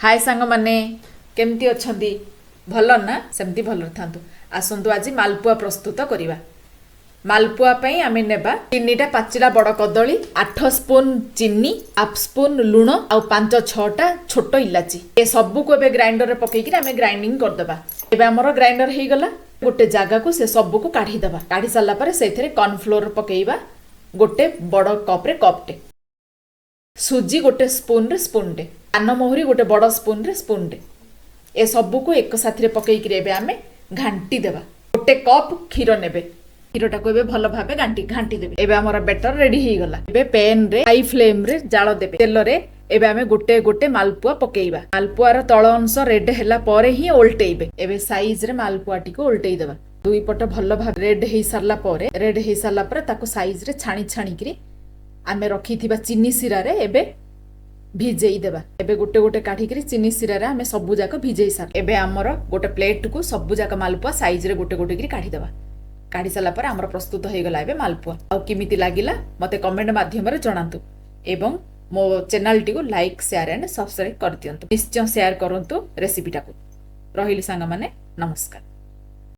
हाय सांग माने केमती अछंती भल ना सेमती भल थांतु आसंतु आज मालपुआ प्रस्तुत करिवा। मालपुआ पई आमे नेबा 3टा पाचिला बड़ कदली 8 स्पून चीनी 1/2 स्पून लूण आ 5-6टा छोट इलाची ए सबु को एबे ग्राइंडर रे पकई कि आमे ग्राइंडिंग कर देबा। एबे हमर ग्राइंडर हेई गला गोटे जागा को से सबु को काढी देबा। काढी साला परे सेथरे कॉर्न फ्लोर पकेइबा गोटे बड़ कप रे कपटे सुजी गोटे स्पून रे स्पूनटे पान मोहरी गोटे बड़ स्पून रे स्पूनटे ए सबु को एक साथी रे पकई कि एबे आमे घांटी देबा। गोटे कप क्षीर नेबे क्षीरटा को एबे भल भाबे घांटी देबे। एबे हमर बैटर रेडी हेई गला। एबे पैन रे हाई फ्लेम रे जाळ देबे। तेल रे एबे आमे गोटे गोटे मालपुआ पकेइबा। मालपुआ रो तळ अंश रेड हैला परे ही ओल्टेइबे। एबे साइज रे मालपुआ टिको ओल्टेइ देबा। दुई पट भल भाबे रेड हेई सारला परे ताको साइज रे छाणी करी आमे रखिथिबा चीनी सिरा रे एबे भिजेई देबा। एबे गोटे गोटे काढी करी चीनी सिरा रे आमे सबु जाक भिजेई सार। एबे हमर गोटे प्लेट को सबु जाक मालपुआ साइज रे गोटे गोटे करी काढी देबा। काढी साला पर हमर प्रस्तुत हो गला एबे मालपुआ। आ किमिति लागिला मते कमेंट माध्यम रे जणांतु एवं मो चैनल टी को लाइक शेयर एंड सब्सक्राइब कर दियंतु। निश्चय शेयर करंतु रेसिपी टाको। रहिली सांग माने नमस्कार।